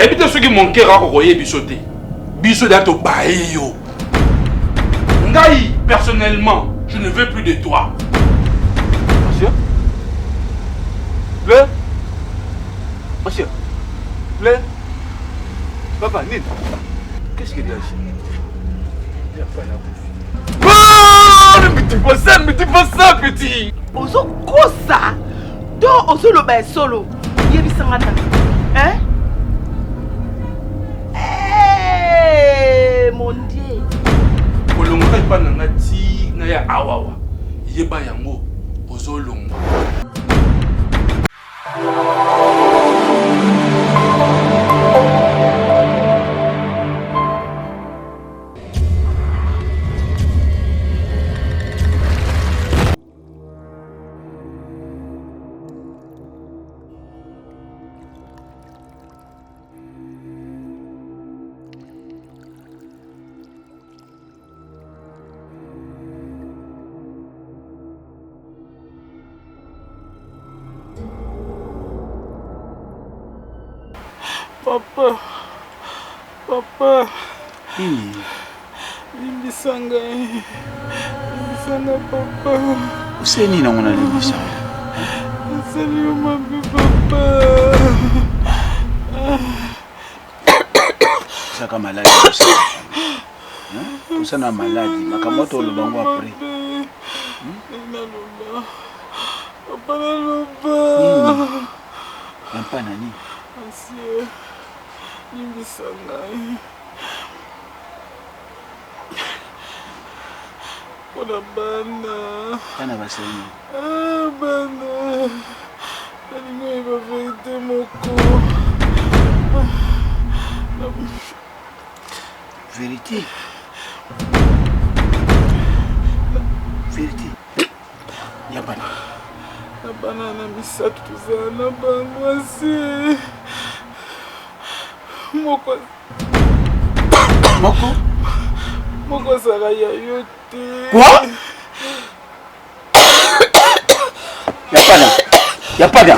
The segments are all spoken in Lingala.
D'habitude, ceux qui mon cœur a royé bisoté. Bisoté à ton baïo. Ngaï, personnellement, je ne veux plus de toi. Monsieur? Le? Monsieur? Le? Papa, Nid, qu'est-ce qu'il y a ici? Il n'y a pas la bouffe. Oh, mais tu fais ça, petit! Ozo quoi ça? Donc, Ozo le bain solo. Il y a hein? Eh, mon Dieu! Kolonga pas nangati na ya awawa. Yeba yango Ozo longa. Papa, limbisanga papa. Useni na mwana limbisa. Useni umabi papa. Saka maladi useni. Usana maladi, makamoto olubango apre. Naloba. Papa naloba. Yampa nani? Asie. Limbisanga. Ona bana. Kana baseni. Bana. Nalingo eba vérité moko. Vérité. Vérité. Yabana. Na bana na misatu tuzala na bango asie. Moko sala ya yo te. Quoi? Y'a pas là.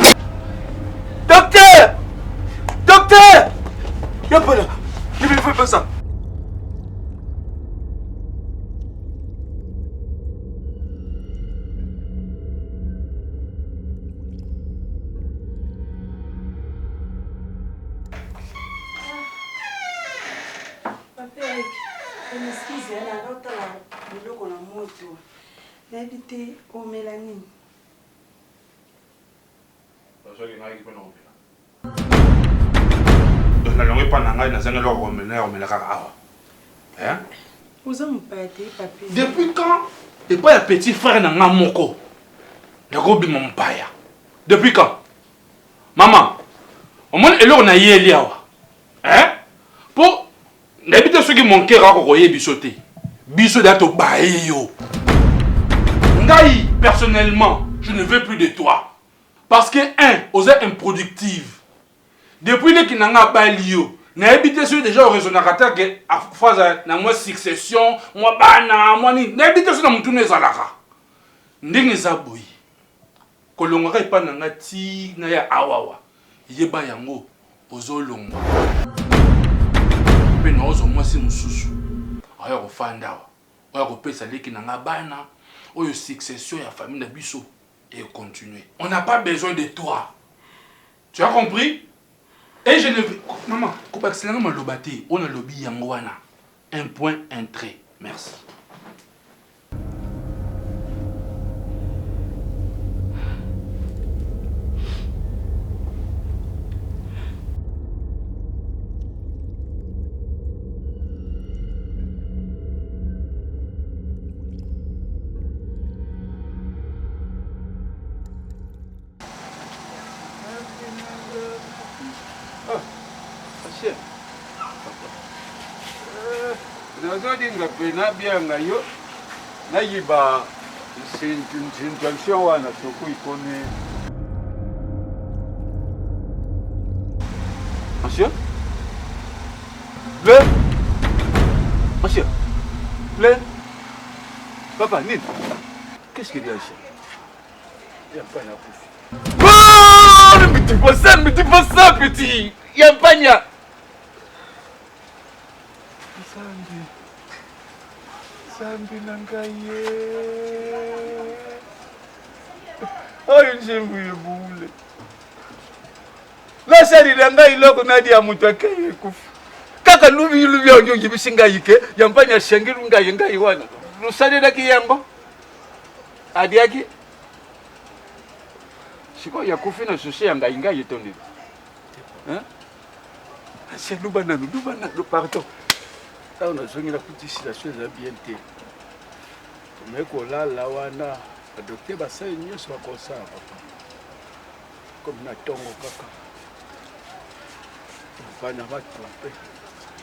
Docteur! Y'a pas là. Ne me fais pas ça. N'habitez au Mélanie. Donc, la langue pas nanga, na zanga lo romena awa. Hein? Vous en parlez, papi. Depuis quand? Et pas le petit frère nanga moko. Le gobi mon paya. Depuis quand? Maman, au moins elor na yeli awa. Hein? Pour d'habitude ceux qui mon cœur a royé bisoté. Bisoté à ton baïo. Ngaï, personnellement, je ne veux plus de toi. Parce que, osé improductive. Depuis que Kinanga Balio, n'a habité sur déjà au résonateur que à phase na moi succession, moi bana, moi ni, n'a habité sur na mutune zalaka. Ndenge zaboyi. Kolonga pas nanga ti na ya awawa. Yeba yango ozolonga. Pe na ozo moi si mususu. Aya ko fanda. Aya ko pesa leki nanga bana. Oyo succession ya famille na biso et continuer. On n'a pas besoin de toi. Tu as compris? Et je ne veux... Maman, on a lobby yangwana. Un point, un trait. Merci. C'est une situation wana soko ikone. Monsieur? Le? Monsieur? Le? Papa, Nid, qu'est-ce qu'il y a ici? Il n'y a pas la bouffe. Oh, mais tu fais ça, petit! Il n'y a pas Sambi na ngai ye. Oyo nzembo yebule. Lasali na ngai loko nadi ya mutu akeye kufa. Kaka lubi onyo yibisinga yike yampanya shengilu ngai wana. Lusali na kiyango. Adiaki. Siko ya kufi na sushi ya ngai yitoni. Hein? C'est le banane, pardon. Là, on a besoin de la petite la chose bien té. Mais qu'on là, wana, le docteur va ça, il soit comme ça, papa. Comme na tongo kaka. Papa n'a pas trompé.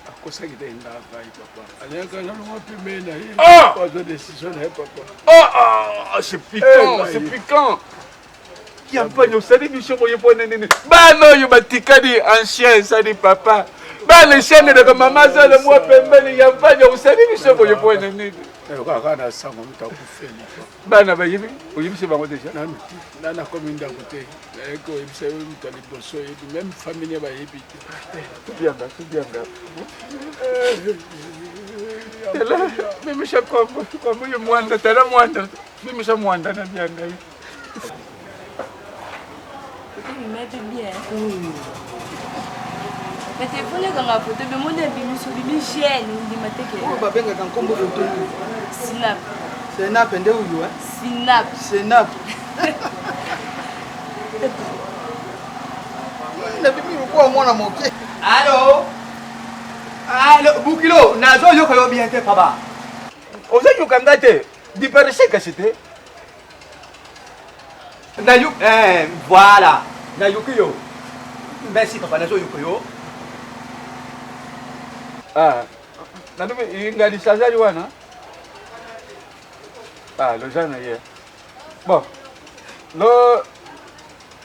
À cause ça, il est là, papa. Allez, quand on va plus mener, il a pas de décision, papa. C'est piquant, c'est piquant. Yampanya usali bishomo yepone nini bano yo batikadi ancien sali papa bana shenge de mama zale mwa pembeni yampanya usali bishomo yepone nini kaka na sango mutakufeli bana bayibi uyibise bango deja nana kominda kote eko yibise mutali boso yebi même famille bayibi tubianga tela mimi shakombo yo mwanda tela mwanda mimi shamwanda na bianga Il m'aide bien. Mais tu voulais qu'on a photo, mais mon ami sur lui gêne, il m'a dit que. Oh, bah ben quand combo photo. Snap. Snap ende uyu hein? Snap. Snap. Na bibi uko mwana moke. Allô? Allô, Bukilo, nazo yoko yo bien te papa. Oza yokanga te, diparishe kasite. Na yuk voilà. Na yukiyo. Merci papa, nazo yukiyo. Ah. Nani ingali sajali wana? Ah, le jeune hier. Bon.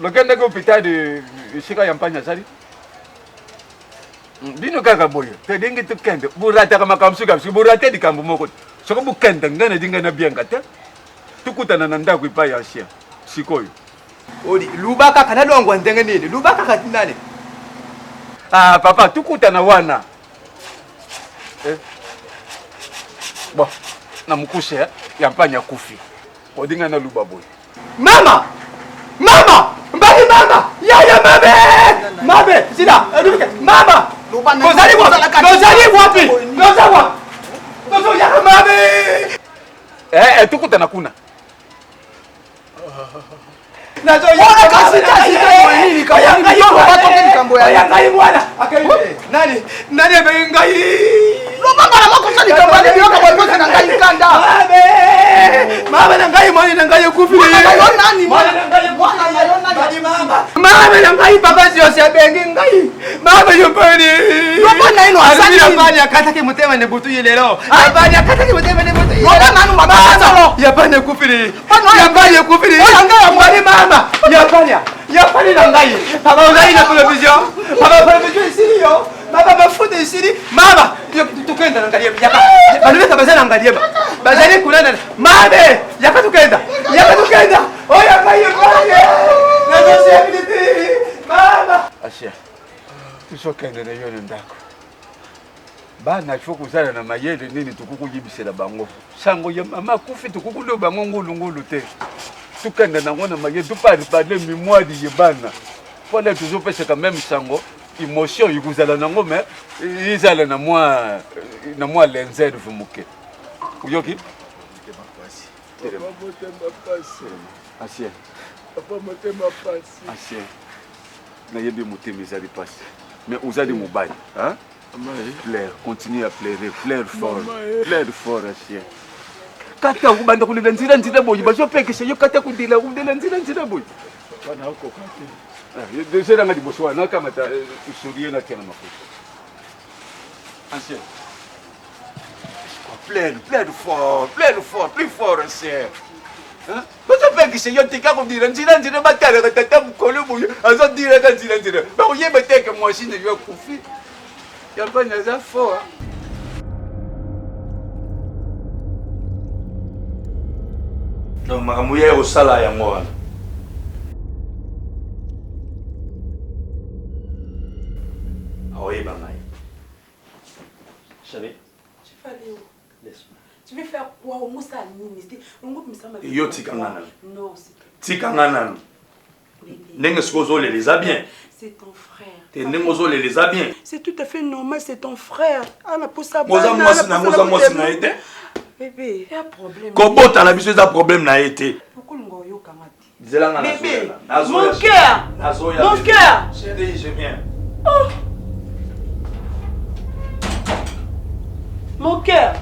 Le kende ko hôpital de Shika Yampanya sali. Dino kaka boyo. Te dingi tu kende. Burata kama kamsuka, burata di kambu moko. Soko bukende ngana dinga na bianga te. Tukutana na ndaku ipa ya Asia. Sikoyo. Odi lubaka kana longwa ndenge nini? Lubaka katinane. Ah papa tukutana wana. Bon, na mkushe Yampanya kufi. Odinga na luba boy. Mama! Mama! Mbali mama! Yaya mabe! Mabe! Sida! Mama! Nozali wapi? Nozali wapi? Nozali wapi? Nozali yaya mabe! Tukutana kuna. Nazo yaka kasita nini kaya ngai watoke nikambo ya ngai mwana akaide nani bengai lobanga na makosa nikambo ni yoka kwa na ngai kanda mama na ngai mwana na ngai kufi nani mwana na ngai mwana nani mama na ngai baba sio sebengi ngai mama yopani lobanga ino asali yapani akatake mutema ne butu yelelo yapani akatake mutema ne butu yelelo lobanga anu mama yapani kufi yapani kufi ngai mama Yapani na ngai. Papa uzai na television. Papa television ici yo. Papa ba foot ici. Mama, tukenda na ngai yaka. Baleka bazana ngai yaka. Bazali kulana. Mame, yaka tukenda. Yaka tukenda. Oh yaka yaka. Na possibility. Mama. Asia. Tusokende na yone ndako. Bana chokuzala na mayele nini tukukuyibisela bango. Sango ya mama kufi tukukulo bango ngulu te. Tukanda na ngona maye tupari parler mémoire de yebana fallait toujours pêcher quand même sango émotion yikuzala na ngome izala na moi lenzer vumuke uyoki asie papa motema pasi asie na yebi motema ezali pasi mais uzali mobali hein pleure continue à pleurer pleure fort asie kata kubanda kulela nzira boyi bazopekesha yo kata kudila nzira boyi bana uko kati desera ngadi boswana kama ta usuriye na tena mafuta ancien pleure fort plus fort ancien hein bazopekesha yo tika kudila nzira batala tata mukolo boyi azodila ka nzira ba uyebe teke mwashine yo kufi Yampanya za fort. Donc makambo ya osala yango wana aoyeba ngai chéri Laisse-moi. Tu veux faire quoi au Moussa Nini? Yo Tikangana. Non, c'est Tikangana. Nengeskozo les a bien. c'est ton frère. T'es Nengozo les a bien. C'est tout à fait normal, c'est ton frère. Ana posa Moza moi na été. Bébé, il y a un problème. Kobo t'as l'habitude d'un problème na été. Pourquoi nous yo kamati? Bébé, mon cœur. Mon cœur. Chérie, je viens. Oh. Mon cœur.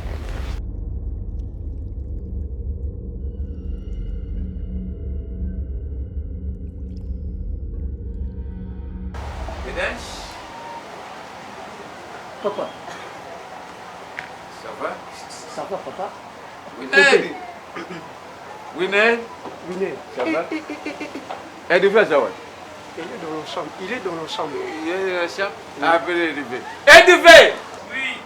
Papa. Ça va? Ça va, papa? Winner. Winner. Winner. Ça va? Elle devait savoir. Il est dans la chambre. Il est dans la chambre. Il est dans la chambre? Appelez Edivé. Edivé! Oui.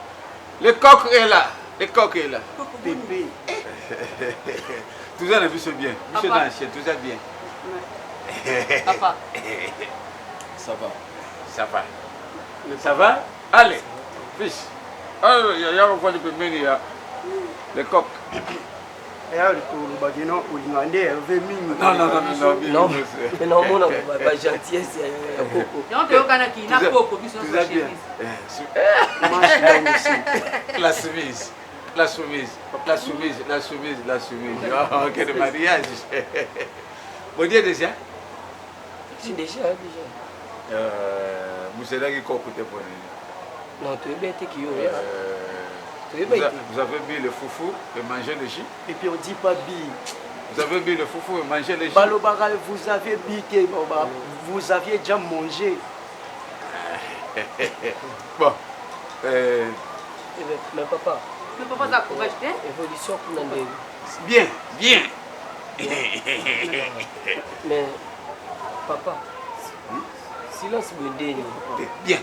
Le coq est là. Le coq est là. Bébé. Tout ça, c'est bien. Monsieur dans la chienne, tout ça bien. Papa. Ça va. Ça va. Ça va? Allez, fils. Il y a encore du premier, le coq. Et alors, le bagino, il m'a dit, elle veut mine. Non. Non, mon homme, ma gentillesse, Coco. Tout ça bien. La soumise. La soumise. La soumise. La soumise. La soumise. Oh, quel mariage. Vous dites déjà? Si, déjà. Monsieur Dagui, quoi côté pour nous? Non, tu es bien, tu es Vous avez bu le foufou et mangé le jus? Et puis on dit pas bi. Vous avez bu le foufou et mangé le jus? Balobara, vous avez bi, vous aviez déjà mangé. Bon. Mais papa. Mais papa, ça courage, hein? Évolution pour nous. Bien. Mais, papa, silence me dénie. Bien.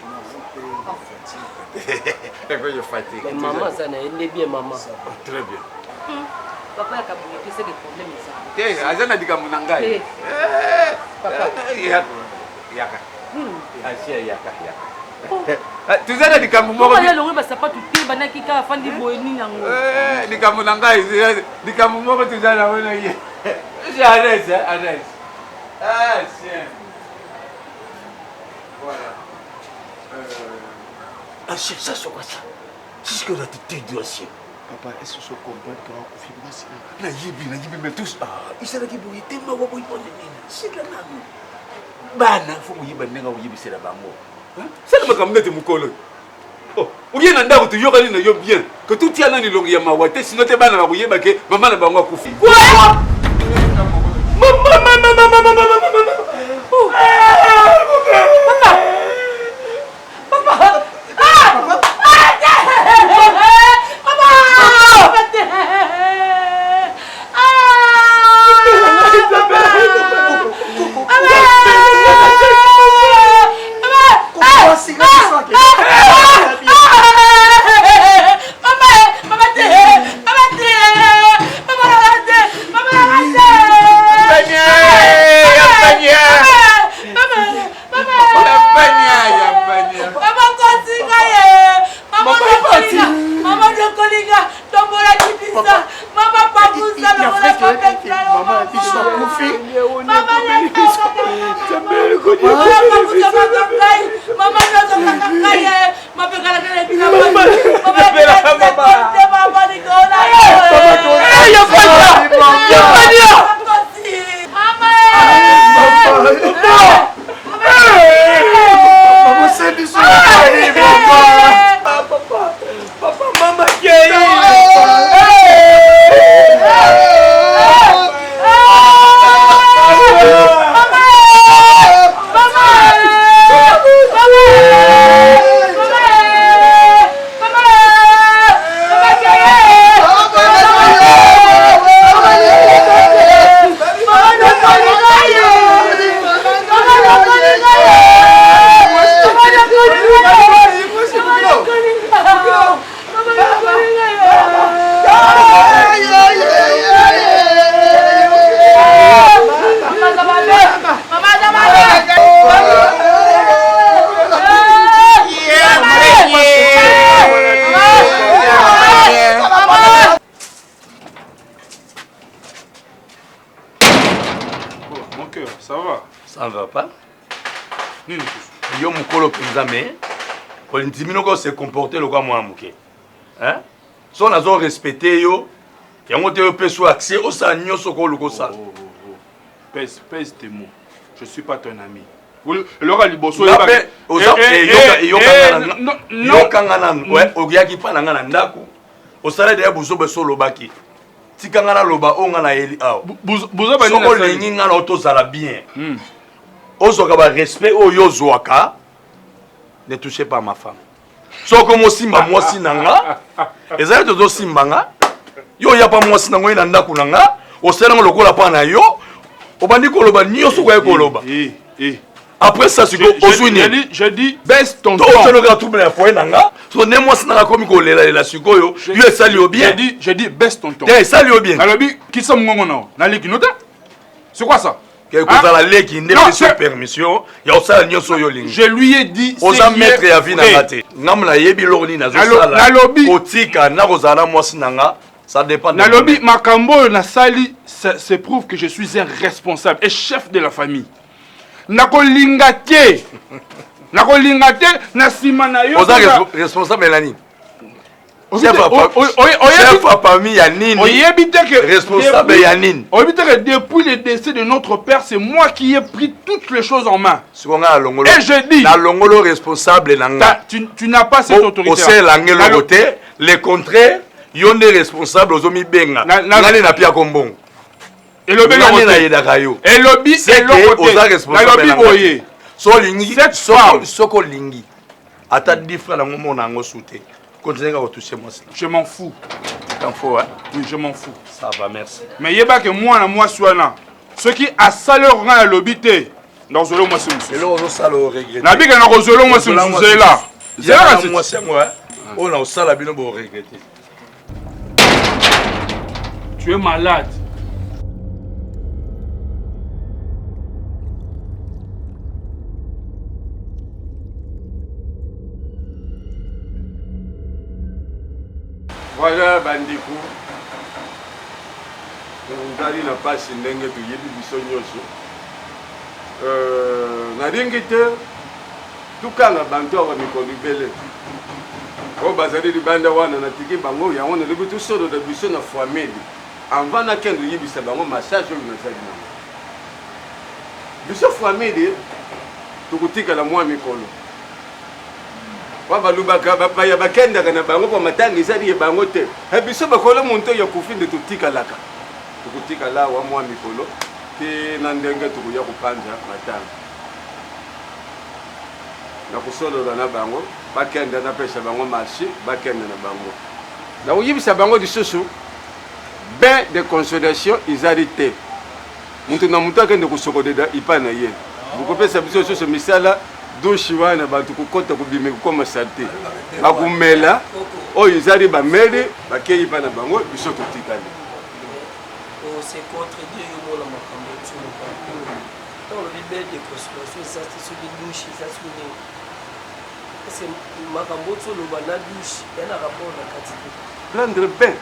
Je fatigue. Mais maman, ça n'a pas bien, maman. Très bien. Papa, il a kaboué, c'est des problèmes, ça. Tiens, Azana dit comme Nangai. Papa. Yaka. Asia Yaka. Tu sais, dit comme Comment il y a le riz, ça pas tout le banane qui a fait des boénis. Dit comme Nangai, dit comme moi, tu sais, là, on a eu. J'arrête. Ah, tiens. Voilà. Ah, c'est ça, c'est quoi ça? C'est ce que la tête de ancien. Papa, est-ce que je comprends que tu as confirmé ça? Nayibi, mais tous. Ah, il s'est dit que tu m'as dit que c'est la même. Bana, faut que tu aies un c'est la bango. C'est le comme tu mukolo. Oh, ou bien nanda ko tu yoga ni yo bien. Que tout tient dans longi ya mawate sinon te bana ba kuyeba ke mama na bango kufi. Quoi? Maman. Maman! solo penza mais olindimi noko se comporter le quoi moi muke hein so na zo respecter yo yango te yo peso accès au sa nyoso ko luko sa pèse tes mots je suis pas ton ami Laura liboso yo kangana ouais ogiaki pa nanga na ndako osala de buzo beso lobaki tikanga na loba onga na eli aw buzo ba ni lengi nga na otozala bien ozoka ba respect oyo zwaka ne touchez pas ma femme soko mosimba mwasi nanga ezali tozo simbanga yo ya pa mwasi nanga ina ndako nanga osala ngo lokola pa na yo obandi koloba nyoso kwa koloba après ça c'est je dis baisse ton ton tu le tout bien foi nanga so ne mwasi nanga komi ko lela la sikoyo yo esali yo bien je dis baisse ton ton esali yo bien nalobi qui sont ngongo na na likinota c'est quoi ça quelque la leki ndé permission ya osala nyoso yo lingi je lui ai dit oza maître ya vie na ngate ngamna yebi lorni na zo sala nalobi otika na kozala mwasi nanga ça dépend de nalobi makambo na sali c'est prouve que je suis un responsable et chef de la famille nakolinga te na sima na yo oza responsable nani chef à famille ya nini responsable ya nini depuis le décès de notre père c'est moi qui ai pris toutes les choses en main et je dis la longolo responsable nanga tu n'as pas cette autorité au sein langelo côté le contraire yonde responsable ozomi benga ngale na pia kombongo elobi boye so lingi soko lingi ata difra na ngomo na ngo sute continuer à toucher moi je m'en fous t'en fous hein oui je m'en fous ça va merci mais yeba que moi na moi soana ceux qui a saleur na lobité dans zolo moi c'est le ozo salo regretter na bika na zolo moi c'est là c'est moi c'est moi on a sala bino bo regretter tu es malade. Voilà bandeko. Ndali na pasi ndenge toyebi biso nyonso. Na ndenge te tukanga bantu awa mikolo bele. O bazali libanda wana na tiki bango yango na lebi solo de biso na famille. Avant na kendo yebisa bango massage oyo nazali nango. Biso famille tukutika la mwa mikolo. Babalubaka bapaya bakendaka na bango po matanga ezali ye bango te. Biso bakola muntu ya kufinde tutikalaka. Tukutikala wa mwa mikolo te na ndenge tukuya kupanja matanga. Na kusolola na bango bakenda na pesa bango marché bakenda na bango. Na uyibisa bango lisusu bain de consolation ezali te. Muntu na muntu akende kusokodeda ipana ye. Bukopesa biso soso misala douche wana bantu kokota kubime koma santé bakumela oyo ezali bamele bakei bana bango biso totikali c'est contredire yo mona makambo tu dans le libère de consolation ça c'est sur les douches ça sur les c'est makambo tu lo bana douche yana rapport na katiki prendre pain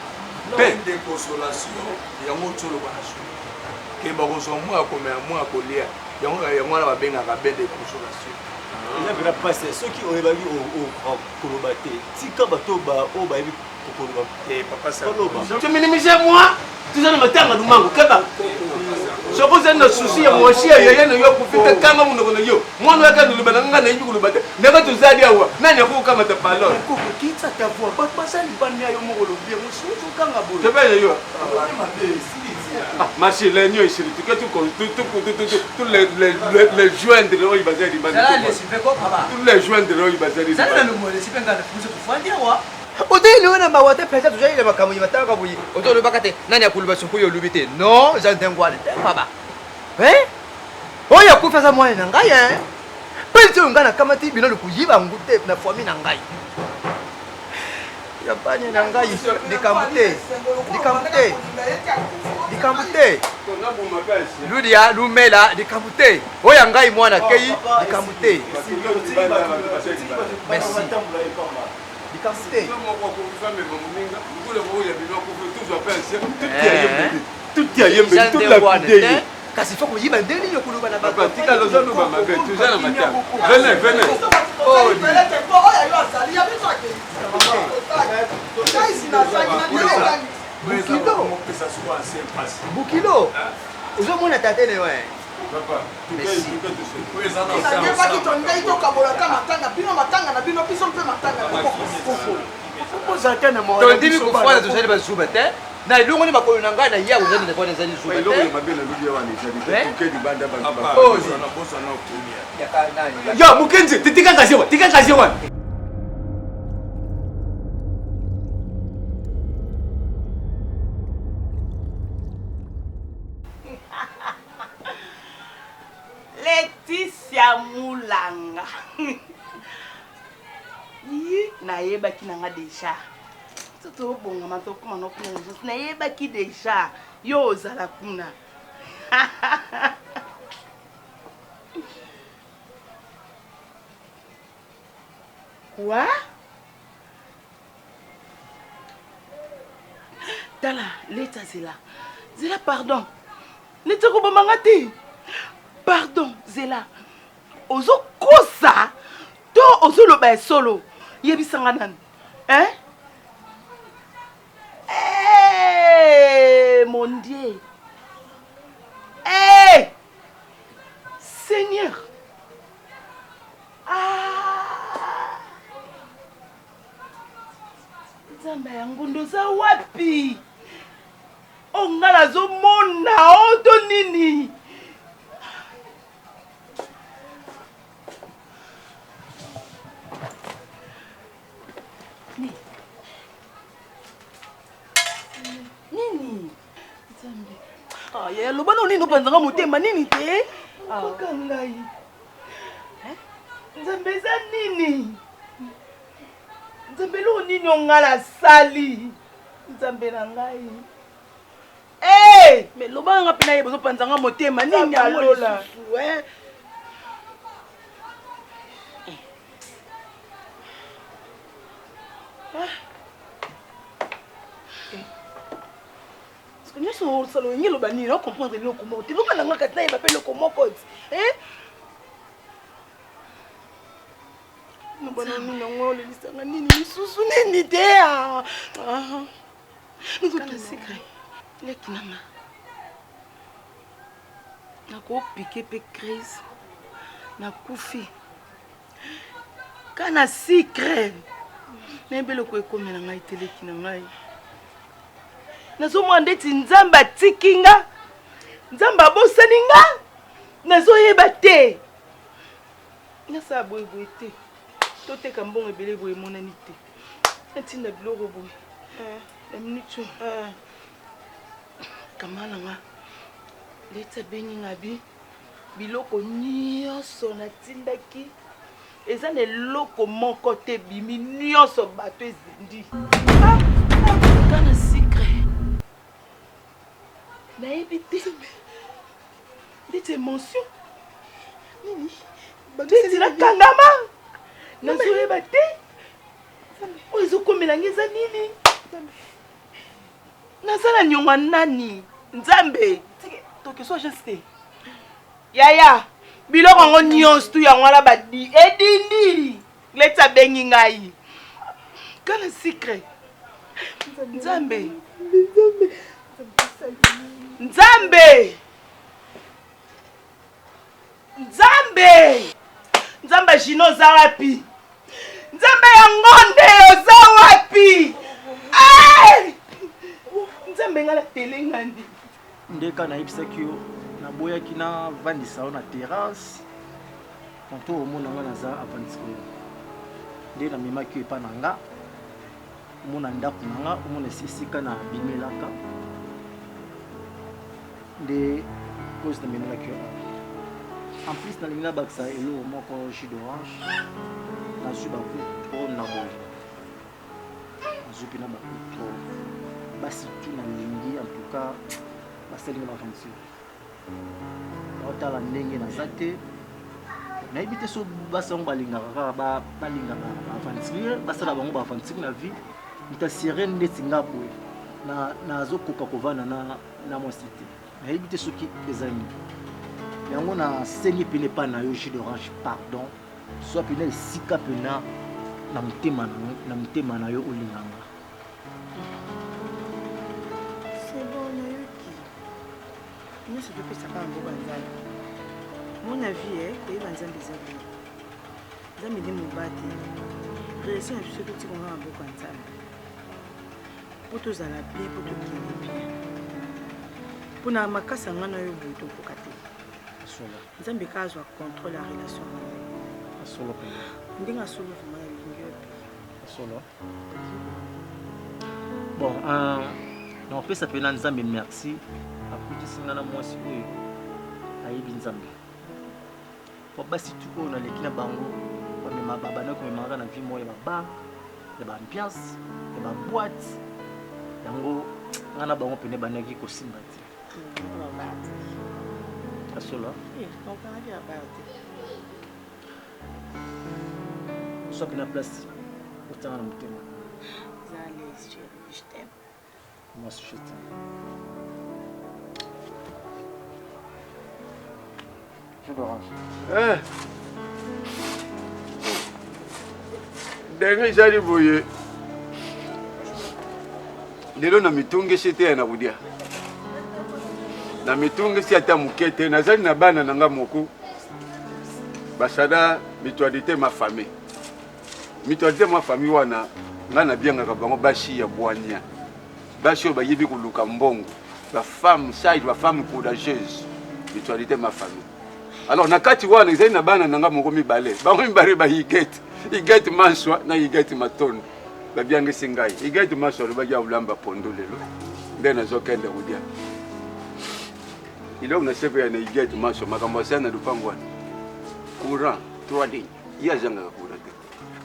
de consolation yango tu lo bana su ke ba ko so mo akomela mo akolia yango wana babengaka bain de consolation. Il y a des passes, ceux qui ont évalué au Kolobaté, si Kabatoba, au Baby, papa, ça. Tu minimises moi, tu as le matin à Dumango, Kaba. Je vous ai un souci, moi aussi, il y a un yo pour faire quand même on yo. Moi, nous avons le banana et you le bateau. Never to Zadia, n'a pas comme ta parole. Qui ça ta voix, pas passer le bannier au Moro, bien, on se trouve quand à bout. C'est bien yo. Marché l'agneau ici, tout les joints de l'eau, il va dire. Tous les joints de l'eau, il va dire. Ça, le mot, c'est pas grave, vous êtes dire, ouais. Odeli wana mawate pesa tujaile makamu yibataka buyi otolo bakate nani akuluba sukuyo lubite no jantengwale baba oya kufasa mwana na ngai pele tso ngana kama ti bino lukuyiba ngute na famille na ngai ya banye na ngai dikamute ludia lumela dikamute oya ngai mwana kei dikamute merci tout y a toute la Kasi faut koyiba ndeni yo kuluba na Papa, tika lozo luba mabe, tu zana mata. Venez, venez. Oh, Bukilo. Uzomona tatene we. Papa, tu tondimi kufana tozali bazuba te na elongo ni makolo na ngai na ya ozali na kwana ezali zuba te yo mukenzi tika kazi wana Laetitia Mulanga. Nayebaki nanga déjà. Toto bonga matoko manoko nzo. Nayebaki déjà. Yo ozala kuna. Quoi? Tala, Leta Zela. Zela, pardon. Leta Kobamangati. Pardon, Zela. Ozo kosa. To ozo loba solo. Yebi sanganan. Hein? Eh, mon Dieu. Eh! Seigneur. Ah! Nzamba yangu ndoza wapi? Ongala zo mona oto nini? Nini? Nzambe. Ah, ya loba no nini opanzanga motema nini te? Okangai. Nzambe za nini? Nzambe lo nini ongala sali? Nzambe na ngai. Eh, me loba nga pena yebo opanzanga motema nini alola? Ouais. Nous sommes salon ni lo bani on comprendre le comment tu loka nanga katna ba pe le comment code no bana ni ngo le lisanga nini susu nini te ah nous tout secret le kinama na ko piquer pe crise na kufi kana secret nembele ko ekomela ngai tele kinangai nazomwanda eti nzambe atiki nga nzambe abosani nga nazoyeba te nasala boyeboye te toteka mbongo ebele boye emonani te natinda biloko boye na minute kamala nga leti abengi nga biloko nyonso natindaki eza na eloko moko te bimi nyonso bato ezindi kana secret nayebi te ndeti émotion nini ndeti nakangama nazoyeba te oyo ezokomelanga eza nini naza na nyonga nani nzambe tokeso agence te yaya biloko yango nyonso tu yango wana badi edindili leti abengi ngai kana secret nzambe nzambe nzambe nzambe jino oza wapi nzambe ya ngonde oza wapi nzambe nga na tele ngandi ndeka nayebisaki yo naboyaki na vandisa yo na terrasse kanto omona nga naza avandisika yo nde namemaki yo epa na nga omona ndako na nga omona esika na bimelaka nde cause namemelaki yo en plus nalingi nabakisa eloko moko jus d'orange nazwi baku tro na boye nazwi mpe na baku tro basi tu nalingi en tout cas basalinga bavandisi yo baotala ndenge naza te nayebi te so basi yango balingaka kaka balingaka bavandisiri basala bango bavandisiri na vie moto asirene ndeti nga boye nazokoka kovanda na mwasi te nayebi te soki ezali yango na sengi pene pa na yo jus d'orange pardon soit pene esika pena na motema na yo olinganga. C'est bon, nayoki. Nyonso topesaka yango banzambe. Mon avis toyebi banzambe eza bien. Nzambe nde moba te. Relation na biso totikonga na mboka nzambe. Po tozala bien, po tokende bien. Mpona makasi anga na yo boye tokoka te. Nzambe ka azwa contrôle ya relation na yo. Solo pe. Ndenge asolo vraimen elingi yo. Solo. Bon, donc pesa pena nzambe merci. Akutisi nga na mwasi oyo ayebi nzambe. Po basi tu oyo naleki na bango bamema babana komemaka na vie moya baba ya baambiance ya baboite yango nga na bango pene banaki kosimba te. Asolo? Soit pena place otanga na motema. Zalez, je t'aime. Moi aussi je t'aime. Je l'orange. Ndenge ezali boye lelo na mitungisi te na kudia na mitungisi ata moke te nazali na bana na nga moko basala mutualité ma famille wana nga na biangaka bango basi ya bwania basi oyo bayebi koluka mbongo bafemme side bafemme courageuse mutualité ma famille. Alors na kati wana ezali na bana na nga moko mibale bango mibale bayigete igete maswa na igete matondo babiangisi ngai igete maswa lobaki ya ulamba pondo lelo nde nazokende kudia iloko na sepe ya na igete maswa makambo asana lupango wana courant 3 lignes yazangaka courant te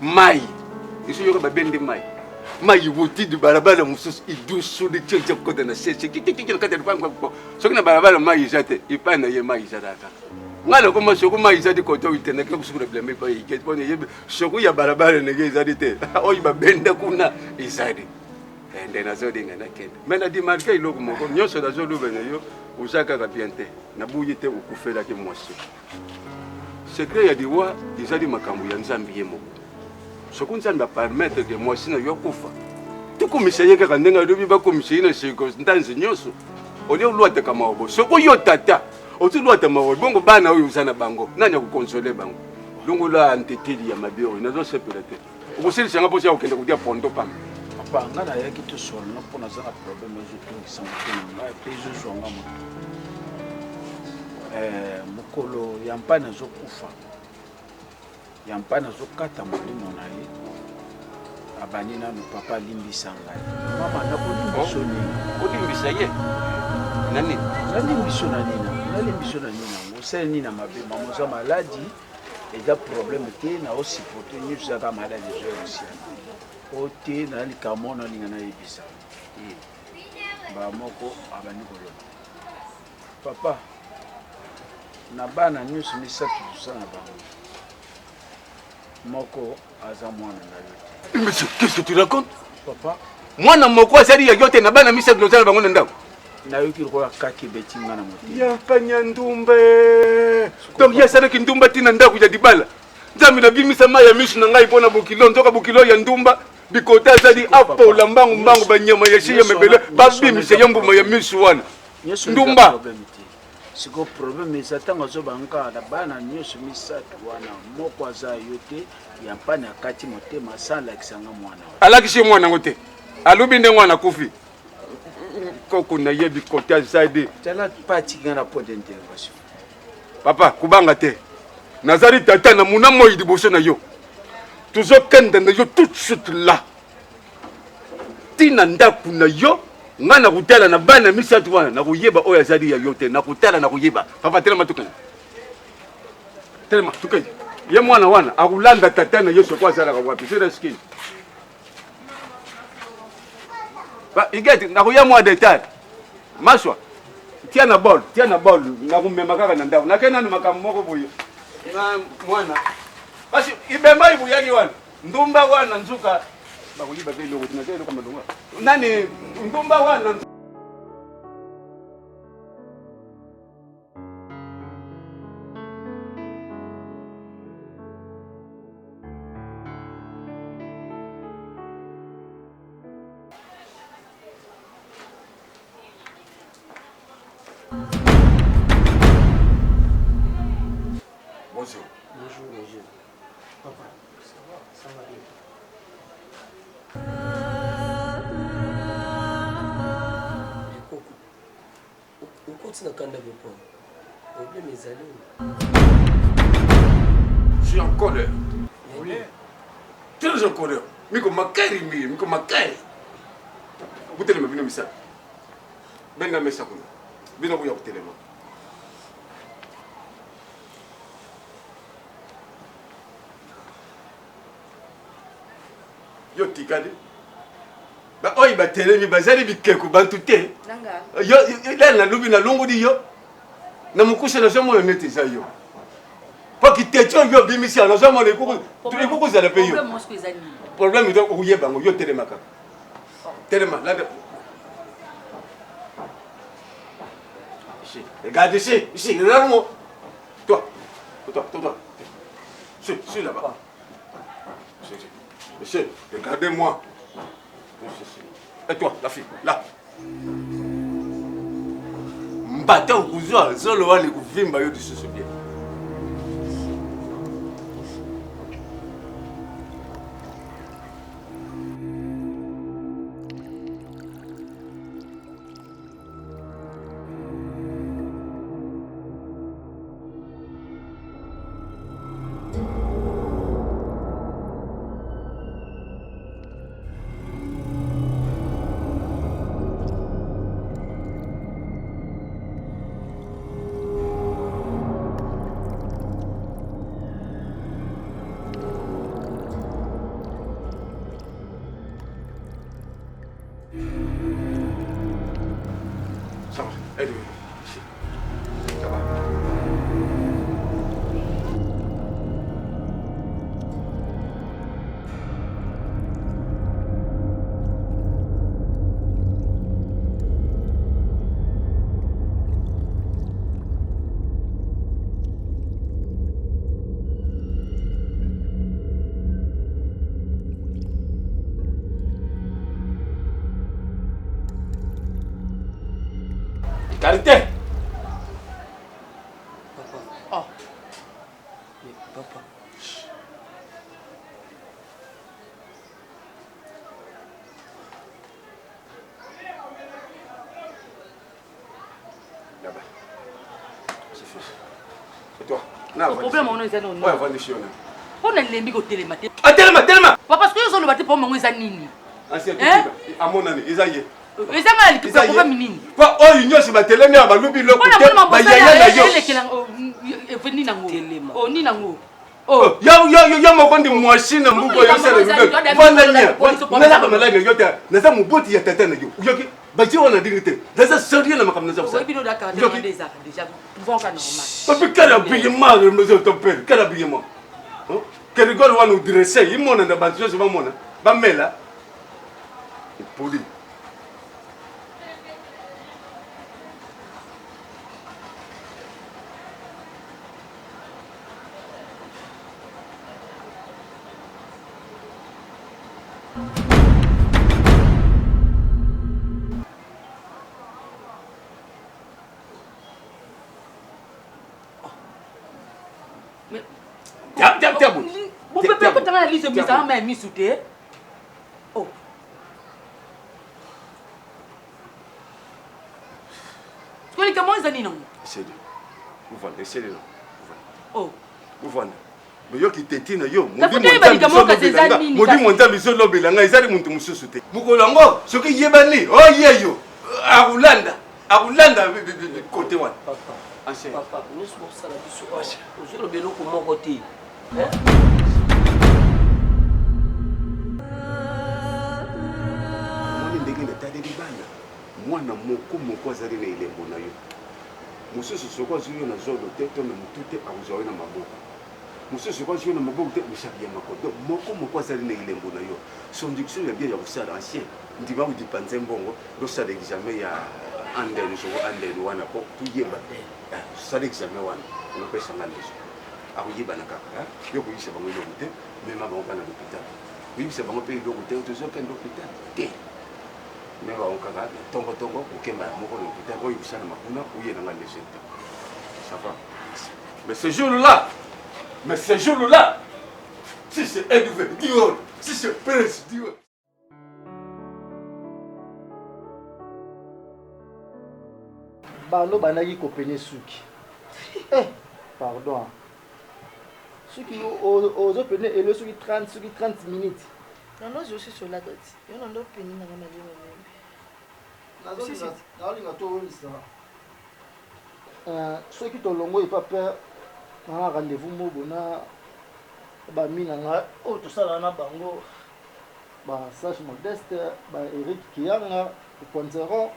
mai iso yoka babende mai wuti du barabara mususu idusuli tchenche kota na sese kikikikila kata lupango soki na barabara mai izate ipana ye mai izataka ngalo koma soko mai izadi koto itena ke kusukura blame pa igete pone yebe soko ya barabara nege izadi te oyi babende kuna izadi ende nazodinga na kende mena di marke iloko moko nyonso nazoluba na yo usaka ka bien te na buyi te ukufela ke mwasi secret ya diwa izadi makambo ya nzambi ye moko soko nzambi permettre que mwasi na yo kufa tukumisha ye kaka ndenga lobi bakomisha ina circonstance nyonso olio lwata kama obo soko yo tata otu lwata mawo bongo bana oyo usana bango nani akukonsole bango longo la anteteli ya mabio inazo sepela te ukoseli sanga posa ukenda kudia pondo pam papa ngana yaki to solo pona za problème zo to kisanga na pezo zonga mo mukolo yampana zo kufa yampana zo kata molimo na ye abani na papa limbisa ngai mama na ko limbisa ni odimbisa ye nani limbisa na nina mosele nina mabe mamoza maladi eza problème te na osipote nyusa ka maladi zo aussi ote na likamo na linga na yebisa ba moko abani koloba papa na bana nyusa misatu tusana bango moko aza mwana na yo. Mais qu'est-ce que tu racontes? Papa, mwana moko azali ya yote na bana misatu lozala bango na ndako. Na yo ki rola kaki betinga na moti. Ya panya ndumbe. Donc ya sana ki ndumba tina ndako ya dibala. Nzambi na bimisa maya misu na ngai pona bokilo nzoka bokilo ya ndumba bikota azali apo la mbangu banyama ya shiya mebele babimisa yambuma ya misu wana. Ndumba. Siko problème ezatanga zo banka na bana nyonso misatu wana moko aza yote ya mpana kati motema sala kisanga mwana alakisi mwana ngote alubi nde mwana kufi koko na yebi kota zaidi tala pati ngana po d'intervention papa kubanga te nazari tata na muna moyi diboso na yo tuzokenda na yo tout de suite là tina ndaku na yo ngana kutala na bana misatu wana na kuyeba oya zadi ya yote na kutala na kuyeba papa tela matukani ye mwana wana akulanda tata na yeso kwa sala kwa wapi sera skin ba igeti na kuya mwa detail maswa tia na ball na kumema kaka na ndao na kena ni makamoko boyo na mwana basi ibemba ibu yaki wana ndumba wana nzuka bakuliba vile lokho tinatelo kama ndumba nani ndumba wana na kanda papa. Problème ezali. Je suis en colère. Oui. Très en colère. Miko makari. Butele mabino misa. Benga mesa kuna. Bino kuya kutelema. Yo tikade. Ba oyi ba telemi bazali bikeko bantu te. Nanga. Yo na lubi na longo di yo. Na mukusha na somo neti za yo. Pas qui te tient yo bimisi na somo ne kuku. Tu ne kuku za la payo. Problème mosco ezali. Problème do ko yeba ngo yo telema ka. Telema là. Ici. Regarde ici, regarde-moi. Toi. Suis là-bas. Monsieur, regardez-moi. Et toi, la fille, là. Mbata ukuzwa, zolo wale kuvimba yo disusu bien. Ça va, aide-moi. Ici. Ça va. Carité. Papa. Oh. Mais papa. Là-bas. C'est fait. Et toi? Le problème on est non. Ouais, va déchirer. On a lembi ko telema te. Ah, tellement. Papa parce que yo solo bati pour mongo eza nini? Ancien à mon ami, Isaïe. Eza ngala ki problème nini? Quoi, oh, union c'est batelemi à balubi le côté. Ba yaya na yo. Veni nango. Telema. Oh ni nango. Oh, yo mokondi mwashina mbuko yo sala bibe. Vanda nia. Nala kama la yo ta. Nasa muboti ya tata na yo. Yoki, baji wana digite. Nasa sérieux na makamna za. Oui, bino d'accord déjà pouvons pas normal. Papi kala biyema le monsieur ton père. Kala biyema. Hein? Que rigole wa nous dresser, il mona na bantu so ba mona. Ba mela. Poli. Tiens, bon. Vous pouvez pas t'en aller ce misère mais mis sous terre. Oh. Tu connais comment ils non? C'est lui. Vous vendez, c'est lui. Oh. Vous vendez. Mais yo qui tétine yo, modi monta biso lobelanga ezali muntu mususu te. Mukolango soki yebani, oh yeyo. Arulanda côté wana. Papa, nous sommes ça la biso. Aujourd'hui le bélo comment côté. Hein? Mwana moko azali na elembo na yo. Mususu soko azwi na zolo te to na mutu te akuzwa na maboko. Mususu soko azwi na maboko te mishabi ya makodo. Moko azali na elembo na yo. Son diction ya bien ya kusala ancien. Ndiba udi panze mbongo do sala examen ya andelu soko andelu wana ko tuyeba. Sala examen wana. On peut s'en aller. Akuyeba na kaka. Yo kuyisa bango yo te, même bango na l'hôpital. Oui, c'est bango pe yo te, toujours qu'un hôpital. Te. Mais on kaka tongo okemba moko l'hôpital oyo bisana makuna uye na ngale sente. Ça va. Mais ce jour-là, si c'est élevé, Dior, si c'est prince, Dior. bano banaki kopene suki pardon suki ozopene elo suki 30 minutes non je suis sur la dot yo non peni na ngana lelo naolinga toolisa soki tolongo epa père na rendez-vous mobo na bamina nga oyo tosala na bango Sage Modeste, Eric Kianga, Pointeron,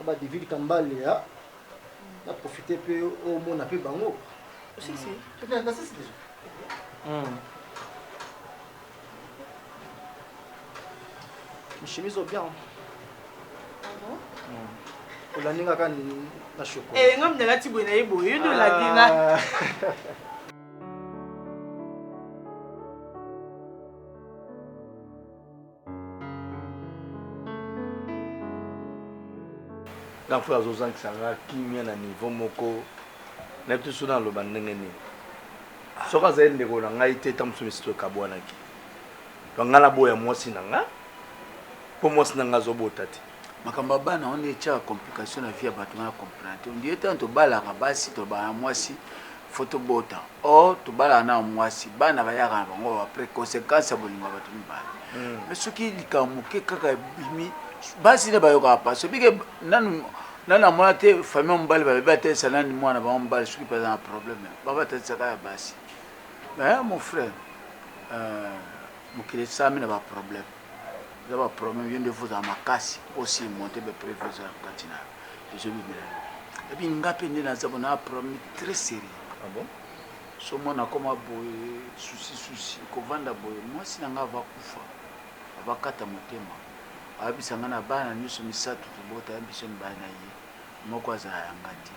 David Kambale, a profité au monde appelé Bango. Si. Mes chemises sont bien. On a n'importe quoi na chocolat. Eh, ngam na ti boina ibo, yo do la dina. Quand frère Zozan qui s'en va, qui vient à niveau moko, n'est plus dans le bandengeni. Ce que j'ai dit, on a été tant sur le kabouana qui. Donc on a beau et moi si nanga, pour moi si nanga zobotati. Makamba bana on est cha complication la vie à battement comprendre. On dit tant to bala kabasi to ba moi si photo bota. Oh to bala na moi si bana ba yaka bango après conséquence bolinga batumi ba. Mais ce qui likamuke kaka bimi basi ne bayoka pas so bige nana mona te famille mbali ba te salani mwana ba mbali ce qui pose un problème baba te saka basi mais mon frère mon kile sami na ba problème ba problème vient de vous à makasi aussi monter be prévision katina je bi et puis ngape ndi na zabo na problème très sérieux. Ah bon? So mona koma boye souci ko vanda boye moi sinanga va kufa abakata motema abisanga na bana nyuso misatu tubota ambition bana ye moko azayanga ti